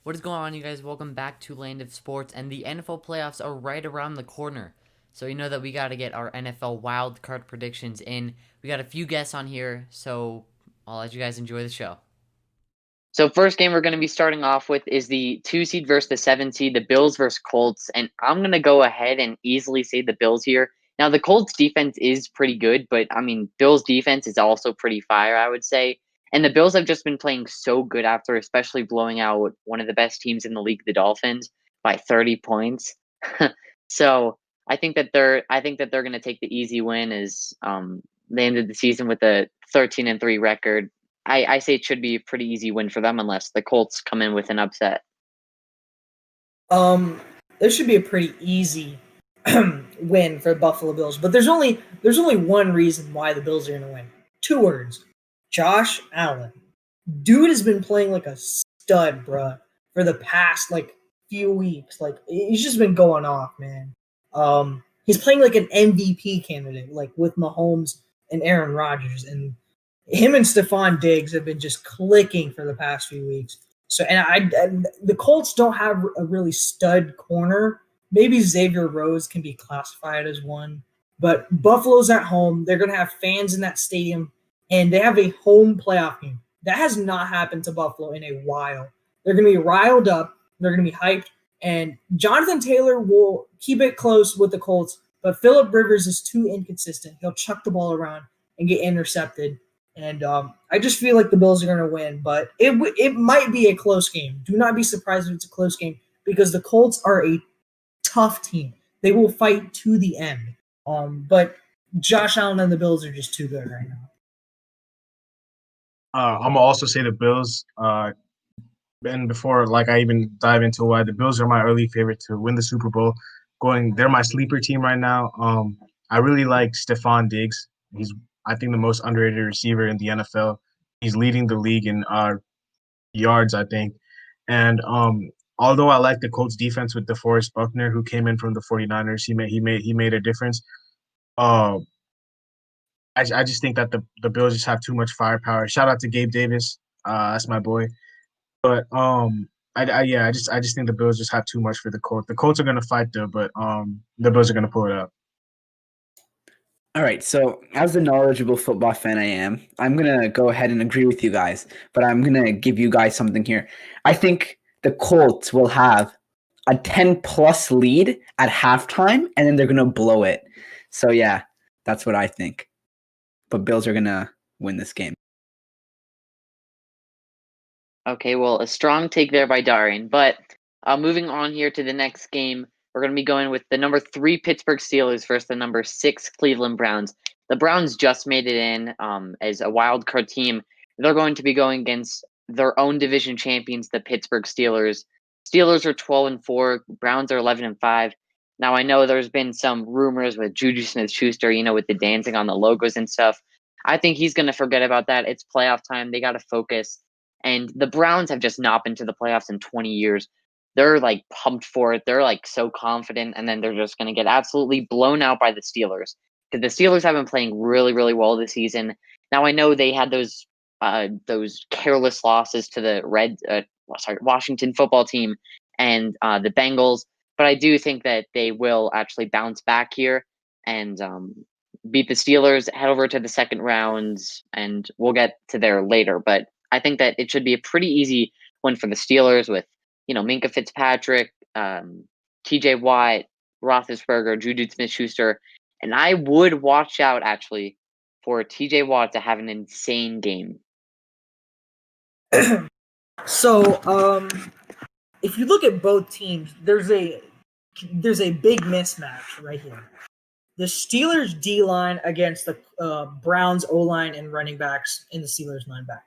What is going on, you guys? Welcome back to Land of Sports, and the NFL playoffs are right around the corner. So you know that we got to get our NFL wild card predictions in. We got a few guests on here, so I'll let you guys enjoy the show. So first game we're going to be starting off with is the 2 seed versus the 7 seed, the Bills versus Colts, and I'm going to go ahead and easily say the Bills here. Now the Colts defense is pretty good, but I mean Bills defense is also pretty fire, I would say. And the Bills have just been playing so good after especially blowing out one of the best teams in the league, the Dolphins, by 30 points. So I think that they're going to take the easy win as they ended the season with a 13-3 record. I say it should be a pretty easy win for them unless the Colts come in with an upset. Um, this should be a pretty easy win for the Buffalo Bills, but there's only one reason why the Bills are going to win. Two words: Josh Allen. Dude has been playing like a stud, bruh, for the past few weeks. Like he's just been going off, man. He's playing like an MVP candidate, like with Mahomes and Aaron Rodgers, and him and Stephon Diggs have been just clicking for the past few weeks. So, and the Colts don't have a really stud corner. Maybe Xavier Rhodes can be classified as one, but Buffalo's at home. They're going to have fans in that stadium, and they have a home playoff game. That has not happened to Buffalo in a while. They're going to be riled up. They're going to be hyped, and Jonathan Taylor will keep it close with the Colts, but Philip Rivers is too inconsistent. He'll chuck the ball around and get intercepted. And I just feel like the Bills are going to win, but it might be a close game. Do not be surprised if it's a close game because the Colts are a tough team. They will fight to the end. But Josh Allen and the Bills are just too good right now. I'm gonna also say the Bills. And before, like I even dive into why the Bills are my early favorite to win the Super Bowl, they're my sleeper team right now. I really like Stephon Diggs. He's, I think, the most underrated receiver in the NFL. He's leading the league in yards, I think. And although I like the Colts defense with DeForest Buckner, who came in from the 49ers, he made a difference. Uh, I just think that the Bills just have too much firepower. Shout out to Gabe Davis. That's my boy. But I just think the Bills just have too much for the Colts. The Colts are gonna fight though, but the Bills are gonna pull it out. All right, so as the knowledgeable football fan I am, I'm going to go ahead and agree with you guys, but I'm going to give you guys something here. I think the Colts will have a 10-plus lead at halftime, and then they're going to blow it. So, yeah, that's what I think. But Bills are going to win this game. Okay, well, a strong take there by Darian. But moving on here to the next game, we're going to be going with the number 3 Pittsburgh Steelers versus the number 6 Cleveland Browns. The Browns just made it in as a wild card team. They're going to be going against their own division champions, the Pittsburgh Steelers. Steelers are 12-4. Browns are 11-5. Now I know there's been some rumors with Juju Smith-Schuster, with the dancing on the logos and stuff. I think he's going to forget about that. It's playoff time. They got to focus. And the Browns have just not been to the playoffs in 20 years. They're like pumped for it. They're like so confident, and then they're just going to get absolutely blown out by the Steelers because the Steelers have been playing really, really well this season. Now I know they had those careless losses to the Washington football team and the Bengals, but I do think that they will actually bounce back here and beat the Steelers, head over to the second rounds, and we'll get to there later. But I think that it should be a pretty easy win for the Steelers with, Minka Fitzpatrick, TJ Watt, Roethlisberger, Juju Smith-Schuster, and I would watch out actually for TJ Watt to have an insane game. So, if you look at both teams, there's a big mismatch right here. The Steelers D line against the Browns O line and running backs in the Steelers linebackers.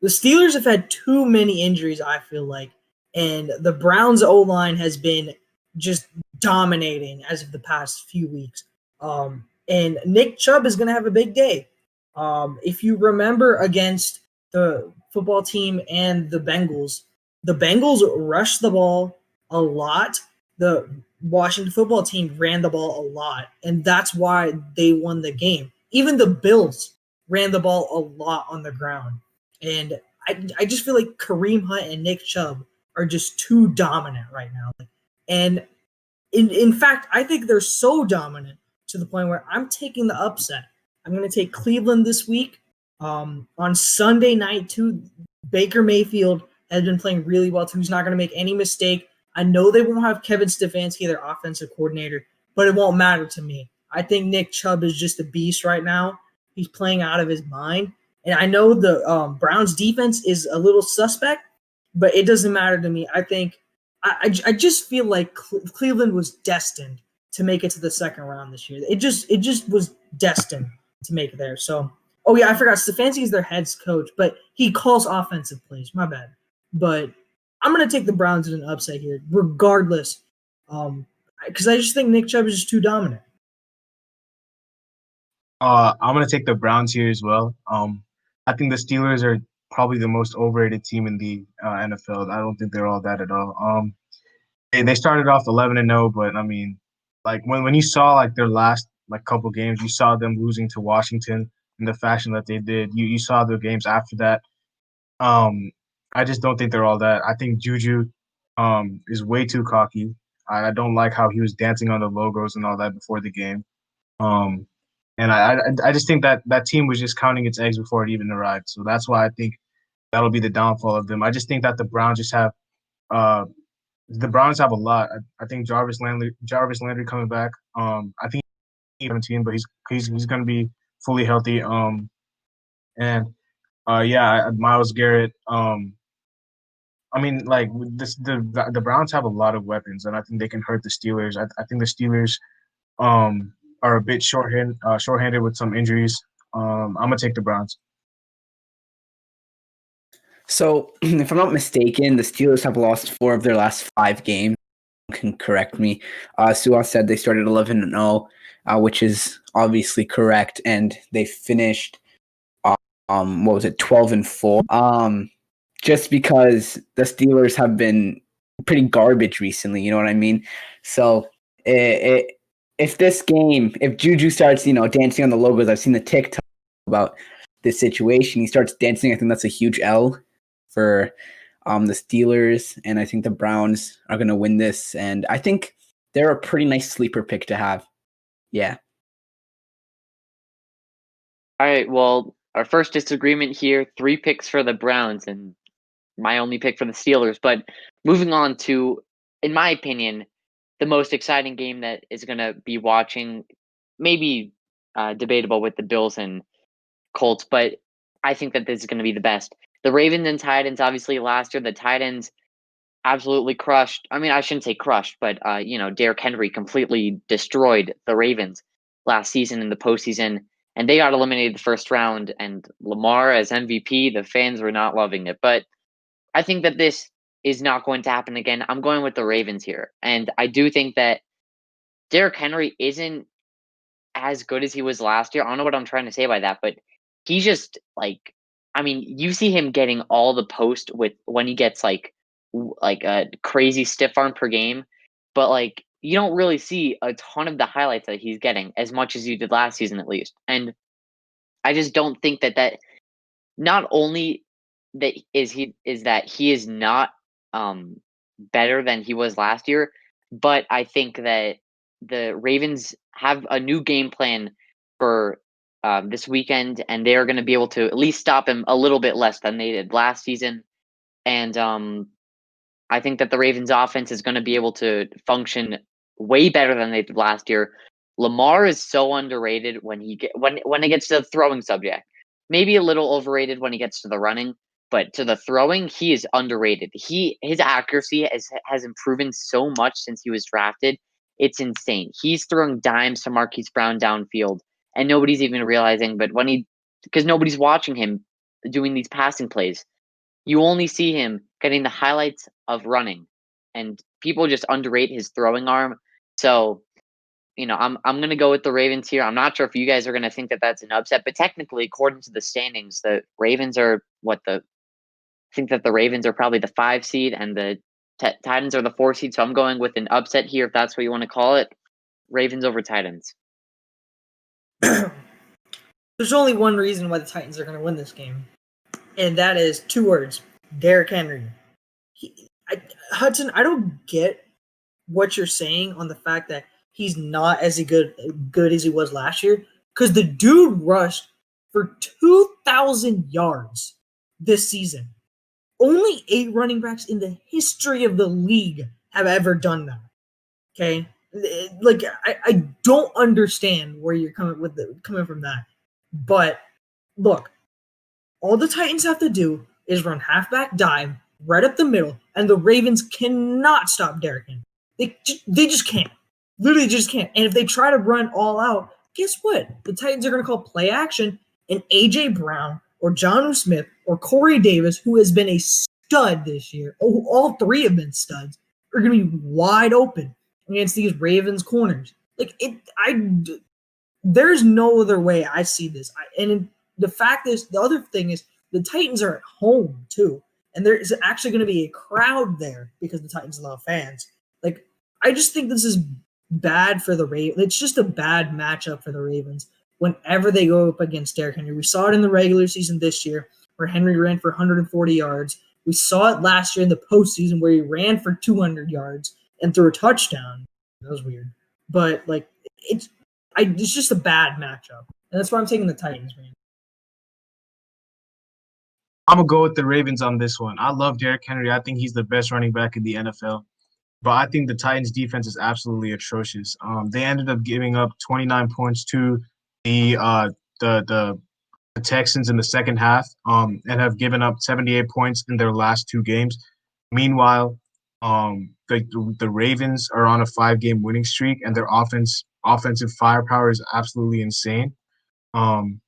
The Steelers have had too many injuries, I feel like, and the Browns O line has been just dominating as of the past few weeks. And Nick Chubb is going to have a big day. If you remember against the football team and the Bengals rushed the ball a lot. The Washington football team ran the ball a lot, and that's why they won the game. Even the Bills ran the ball a lot on the ground. And I just feel like Kareem Hunt and Nick Chubb are just too dominant right now. And in fact, I think they're so dominant to the point where I'm taking the upset. I'm going to take Cleveland this week. On Sunday night, too, Baker Mayfield has been playing really well, too. He's not going to make any mistake. I know they won't have Kevin Stefanski, their offensive coordinator, but it won't matter to me. I think Nick Chubb is just a beast right now. He's playing out of his mind. And I know the Browns defense is a little suspect, but it doesn't matter to me. I think I just feel like Cleveland was destined to make it to the second round this year. It just was destined to make it there. So, oh yeah, I forgot. Stefanski is their head coach, but he calls offensive plays. My bad. But I'm gonna take the Browns in an upset here, regardless, because I just think Nick Chubb is just too dominant. I'm gonna take the Browns here as well. I think the Steelers are probably the most overrated team in the NFL. I don't think they're all that at all. They started off 11-0, but I mean, like when you saw like their last like couple games, you saw them losing to Washington in the fashion that they did. You saw the games after that. I just don't think they're all that. I think Juju is way too cocky. I don't like how he was dancing on the logos and all that before the game. And I just think that team was just counting its eggs before it even arrived. So that's why I think that'll be the downfall of them. I just think that the Browns just have a lot. I think Jarvis Landry coming back. I think he's 17, but he's going to be fully healthy. Myles Garrett. I mean, like the Browns have a lot of weapons, and I think they can hurt the Steelers. I think the Steelers are a bit shorthanded with some injuries. I'm gonna take the Browns. So, if I'm not mistaken, the Steelers have lost 4 of their last 5 games. You can correct me. Suha said they started 11-0, which is obviously correct, and they finished 12-4. Just because the Steelers have been pretty garbage recently, you know what I mean? So if Juju starts, dancing on the logos, I've seen the TikTok about this situation. He starts dancing. I think that's a huge L for the Steelers, and I think the Browns are going to win this. And I think they're a pretty nice sleeper pick to have. Yeah. All right, well, our first disagreement here, 3 picks for the Browns and my only pick for the Steelers. But moving on to, in my opinion, the most exciting game that is going to be watching, maybe debatable with the Bills and Colts, but I think that this is going to be the best. The Ravens and Titans, obviously last year, the Titans absolutely crushed. I mean, I shouldn't say crushed, but, Derrick Henry completely destroyed the Ravens last season in the postseason, and they got eliminated the first round, and Lamar as MVP, the fans were not loving it. But I think that this is not going to happen again. I'm going with the Ravens here. And I do think that Derrick Henry isn't as good as he was last year. I don't know what I'm trying to say by that, but he's just you see him getting all the post with when he gets like a crazy stiff arm per game, but you don't really see a ton of the highlights that he's getting as much as you did last season, at least. And I just don't think that not only that he is not better than he was last year, but I think that the Ravens have a new game plan for this weekend, and they are going to be able to at least stop him a little bit less than they did last season. And I think that the Ravens offense is going to be able to function way better than they did last year. Lamar is so underrated when it gets to the throwing subject. Maybe a little overrated when he gets to the running, but to the throwing, he is underrated. His accuracy has improved so much since he was drafted. It's insane. He's throwing dimes to Marquise Brown downfield, and nobody's even realizing. But because nobody's watching him doing these passing plays, you only see him getting the highlights of running, and people just underrate his throwing arm. So, I'm going to go with the Ravens here. I'm not sure if you guys are going to think that that's an upset, but technically, according to the standings, the Ravens are I think that the Ravens are probably the 5 seed, and the Titans are the 4 seed. So I'm going with an upset here, if that's what you want to call it. Ravens over Titans. There's only one reason why the Titans are going to win this game, and that is 2 words: Derrick Henry. Hudson, I don't get what you're saying on the fact that he's not as good as he was last year, because the dude rushed for 2,000 yards this season. Only 8 running backs in the history of the league have ever done that. Okay, like I don't understand where you're coming from that, but look, all the Titans have to do is run halfback dive right up the middle, and the Ravens cannot stop Derrick Henry. They just can't. Literally just can't. And if they try to run all out, guess what? The Titans are going to call play action, and A.J. Brown or Jonnu Smith or Corey Davis, who has been a stud this year, all 3 have been studs, are going to be wide open against these Ravens corners. There's no other way I see this. The other thing is the Titans are at home too, and there is actually going to be a crowd there because the Titans love fans. Like, I just think this is bad for the Ravens. It's just a bad matchup for the Ravens whenever they go up against Derrick Henry. We saw it in the regular season this year where Henry ran for 140 yards. We saw it last year in the postseason where he ran for 200 yards and threw a touchdown. That was weird, but it's just a bad matchup, and that's why I'm taking the Titans, man. I'm gonna go with the Ravens on this one. I love Derrick Henry. I think he's the best running back in the NFL. But I think the Titans defense is absolutely atrocious. They ended up giving up 29 points to the Texans in the second half, and have given up 78 points in their last 2 games. Meanwhile, the Ravens are on a 5-game winning streak, and their offensive firepower is absolutely insane. And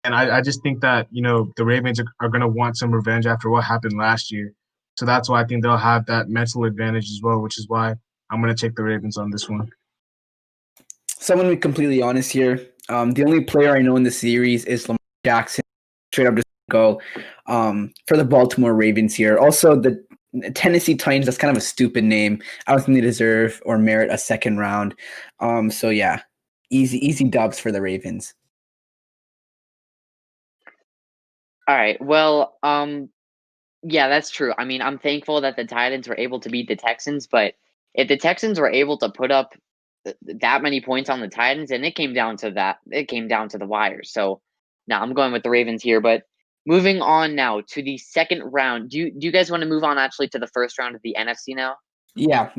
I just think that, the Ravens are going to want some revenge after what happened last year. So that's why I think they'll have that mental advantage as well, which is why I'm going to take the Ravens on this one. So I'm going to be completely honest here. The only player I know in the series is Lamar Jackson. Straight up just go for the Baltimore Ravens here. Also, the Tennessee Titans, that's kind of a stupid name. I don't think they deserve or merit a second round. So yeah, easy dubs for the Ravens. All right. Well, yeah, that's true. I mean, I'm thankful that the Titans were able to beat the Texans, but if the Texans were able to put up that many points on the Titans, and it came down to the wire. So now I'm going with the Ravens here, but moving on now to the second round. Do you guys want to move on actually to the first round of the NFC now? Yeah.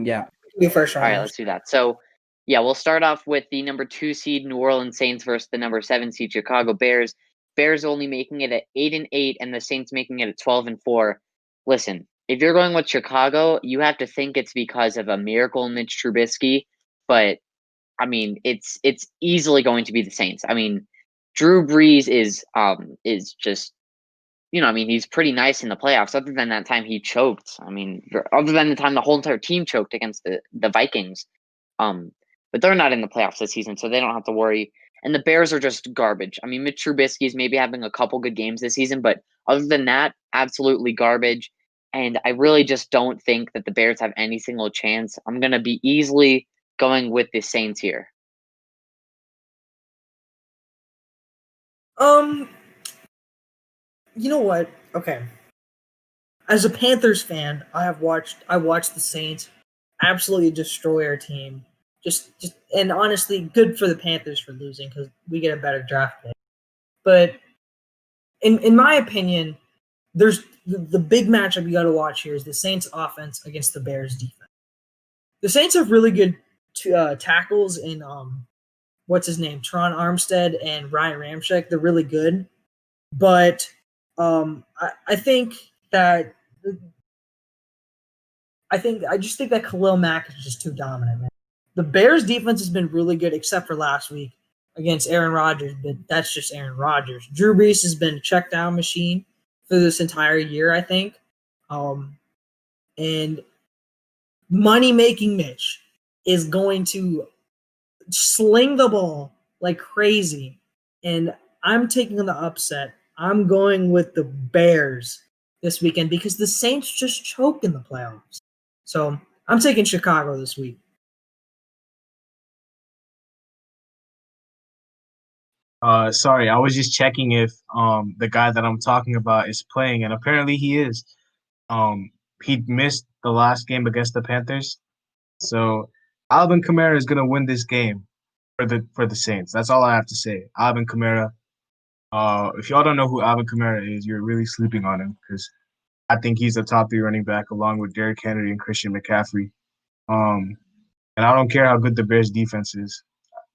The first round. All right, let's do that. So, yeah, we'll start off with the number 2 seed New Orleans Saints versus the number 7 seed Chicago Bears. Bears only making it at 8-8, and the Saints making it at 12-4. Listen, if you're going with Chicago, you have to think it's because of a miracle Mitch Trubisky, but I mean, it's easily going to be the Saints. I mean, Drew Brees is just, I mean, he's pretty nice in the playoffs. Other than that time he choked. I mean, other than the time the whole entire team choked against the Vikings. But they're not in the playoffs this season, so they don't have to worry. And the Bears are just garbage. I mean, Mitch Trubisky is maybe having a couple good games this season, but other than that, absolutely garbage. And I really just don't think that the Bears have any single chance. I'm going to be easily going with the Saints here. You know what? Okay. As a Panthers fan, I watched the Saints absolutely destroy our team. Just and honestly, good for the Panthers for losing because we get a better draft pick. But in my opinion, there's the big matchup you got to watch here is the Saints offense against the Bears defense. The Saints have really good tackles in what's his name, Tron Armstead and Ryan Ramczyk. They're really good, but I think that I just think that Khalil Mack is just too dominant, man. The Bears defense has been really good except for last week against Aaron Rodgers, but that's just Aaron Rodgers. Drew Brees has been a check down machine for this entire year, I think. And money-making Mitch is going to sling the ball like crazy. And I'm taking the upset. I'm going with the Bears this weekend because the Saints just choked in the playoffs. So I'm taking Chicago this week. Sorry, I was just checking if the guy that I'm talking about is playing, and apparently he is. he missed the last game against the Panthers. So Alvin Kamara is gonna win this game for the Saints. That's all I have to say. Alvin Kamara. If y'all don't know who Alvin Kamara is, you're really sleeping on him because I think he's a top 3 running back along with Derrick Henry and Christian McCaffrey. Um, and I don't care how good the Bears defense is.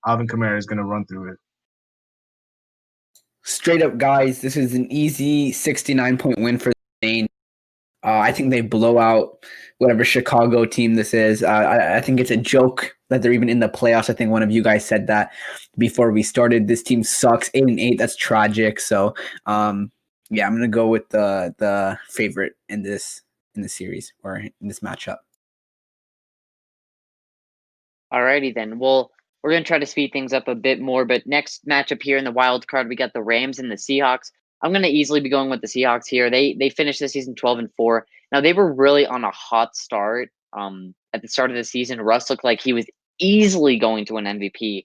Alvin Kamara is gonna run through it. Straight up, guys, this is an easy 69-point win for the Saints. I think they blow out whatever Chicago team this is. I think it's a joke that they're even in the playoffs. I think one of you guys said that before we started. This team sucks. 8-8. That's tragic. So, yeah, I'm gonna go with the favorite in the series or in this matchup. Alrighty then. Well, we're going to try to speed things up a bit more, but next matchup here in the wild card, we got the Rams and the Seahawks. I'm going to easily be going with the Seahawks here. They finished the season 12-4. Now, they were really on a hot start. At the start of the season, Russ looked like he was easily going to win MVP.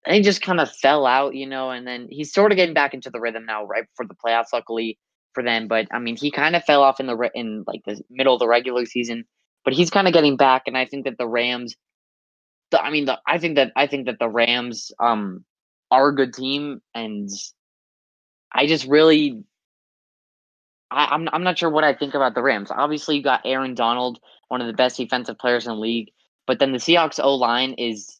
And he just kind of fell out, and then he's sort of getting back into the rhythm now, right before the playoffs, luckily for them. But I mean, he kind of fell off in the middle of the regular season, but he's kind of getting back, and I think that the Rams. I think that the Rams are a good team, and I just really I'm not sure what I think about the Rams. Obviously, you got Aaron Donald, one of the best defensive players in the league, but then the Seahawks O line is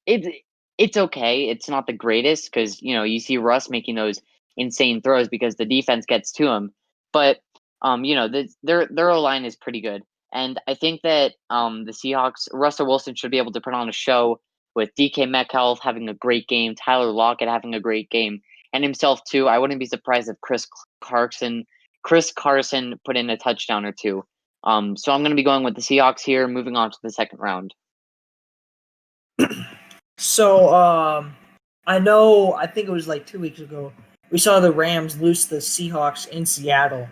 it's okay. It's not the greatest because you see Russ making those insane throws because the defense gets to him, but their O line is pretty good. And I think that the Seahawks, Russell Wilson should be able to put on a show with DK Metcalf having a great game, Tyler Lockett having a great game, and himself too. I wouldn't be surprised if Chris Carson put in a touchdown or two. So I'm going to be going with the Seahawks here, moving on to the second round. So, I think it was like 2 weeks ago, we saw the Rams lose to the Seahawks in Seattle.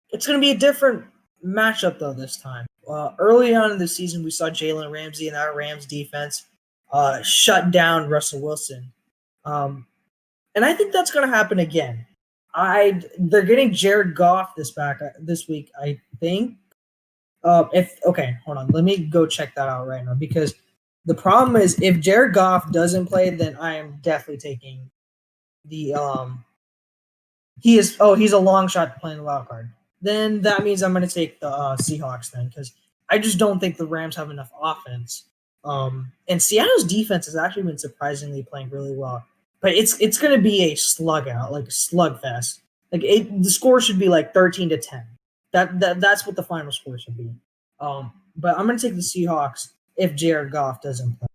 It's going to be a different matchup, though, this time. Early on in the season, we saw Jalen Ramsey and that Rams defense shut down Russell Wilson. And I think that's going to happen again. They're getting Jared Goff this week, I think. Hold on. Let me go check that out right now because the problem is if Jared Goff doesn't play, then I am definitely taking the he's a long shot playing the wild card. Then that means I'm going to take the Seahawks then because I just don't think the Rams have enough offense. And Seattle's defense has actually been surprisingly playing really well. But it's going to be a slug out, like a slugfest. The score should be like 13-10. That's what the final score should be. But I'm going to take the Seahawks if Jared Goff doesn't play.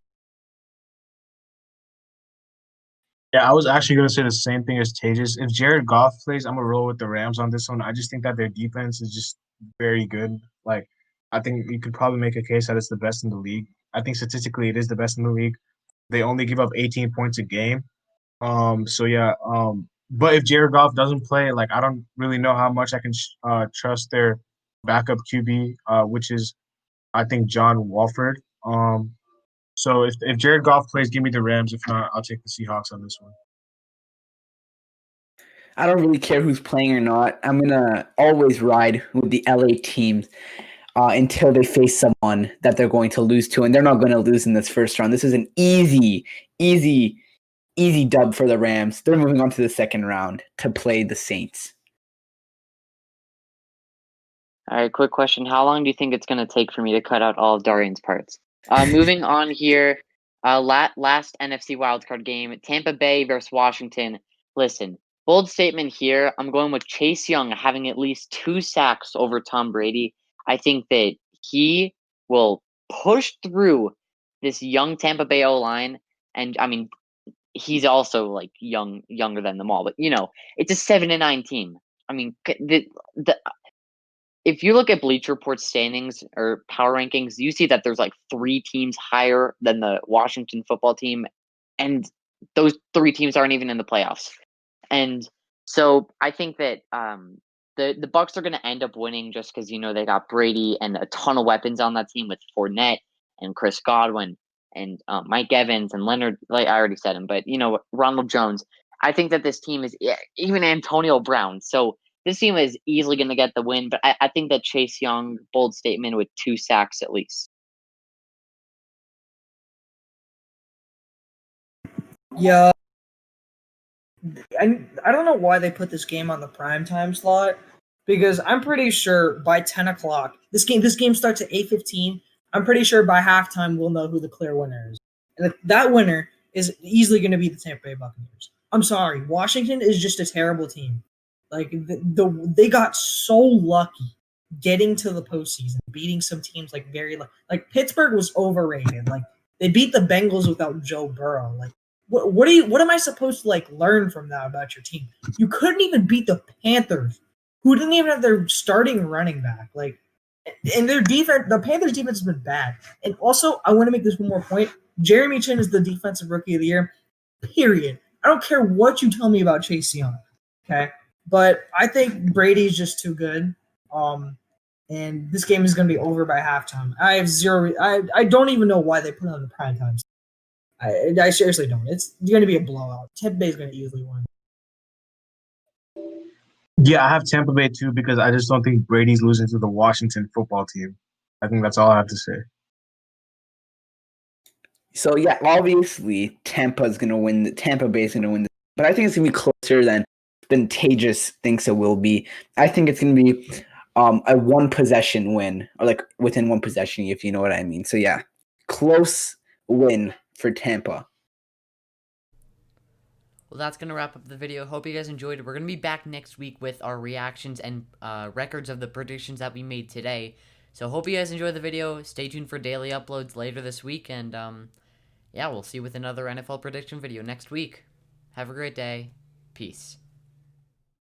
Yeah, I was actually going to say the same thing as Tejas. If Jared Goff plays, I'm going to roll with the Rams on this one. I just think that their defense is just very good. Like, I think you could probably make a case that it's the best in the league. I think statistically it is the best in the league. They only give up 18 points a game. So yeah. But if Jared Goff doesn't play, like I don't really know how much I can trust their backup QB, which is I think John Wolford. So if Jared Goff plays, give me the Rams. If not, I'll take the Seahawks on this one. I don't really care who's playing or not. I'm going to always ride with the LA teams until they face someone that they're going to lose to, and they're not going to lose in this first round. This is an easy dub for the Rams. They're moving on to the second round to play the Saints. All right, quick question. How long do you think it's going to take for me to cut out all of Darian's parts? Moving on here, last NFC wildcard game, Tampa Bay versus Washington. Listen, bold statement here. I'm going with Chase Young having at least 2 sacks over Tom Brady. I think that he will push through this young Tampa Bay O-line. And, I mean, he's also, like, younger than them all. But, it's a 7-9 team. I mean, if you look at Bleacher Report standings or power rankings, you see that there's like 3 teams higher than the Washington football team, and those 3 teams aren't even in the playoffs. And so I think that the Bucs are going to end up winning just because they got Brady and a ton of weapons on that team with Fournette and Chris Godwin and Mike Evans and Leonard. Like I already said him, but Ronald Jones. I think that this team is even Antonio Brown. So this team is easily going to get the win, but I think that Chase Young, bold statement with 2 sacks at least. Yeah. I don't know why they put this game on the primetime slot, because I'm pretty sure by 10 o'clock, this game starts at 8:15. I'm pretty sure by halftime we'll know who the clear winner is. And that winner is easily going to be the Tampa Bay Buccaneers. I'm sorry. Washington is just a terrible team. Like, they got so lucky getting to the postseason, beating some teams like Pittsburgh was overrated. Like, they beat the Bengals without Joe Burrow. Like, what am I supposed to learn from that about your team? You couldn't even beat the Panthers, who didn't even have their starting running back. Like, and their defense, the Panthers defense has been bad. And also, I want to make this one more point. Jeremy Chin is the defensive rookie of the year. Period. I don't care what you tell me about Chase Young. Okay. But I think Brady's just too good. And this game is going to be over by halftime. I have zero. I don't even know why they put it on the prime time. I seriously don't. It's going to be a blowout. Tampa Bay is going to easily win. Yeah, I have Tampa Bay too because I just don't think Brady's losing to the Washington football team. I think that's all I have to say. So yeah, obviously Tampa Bay is going to win, but I think it's going to be closer than Tejas thinks it will be. I think it's going to be a one possession win, or like within one possession, if you know what I mean. So yeah, close win for Tampa. Well, that's going to wrap up the video. Hope you guys enjoyed it. We're going to be back next week with our reactions and records of the predictions that we made today. So hope you guys enjoyed the video. Stay tuned for daily uploads later this week. And yeah, we'll see you with another NFL prediction video next week. Have a great day. Peace.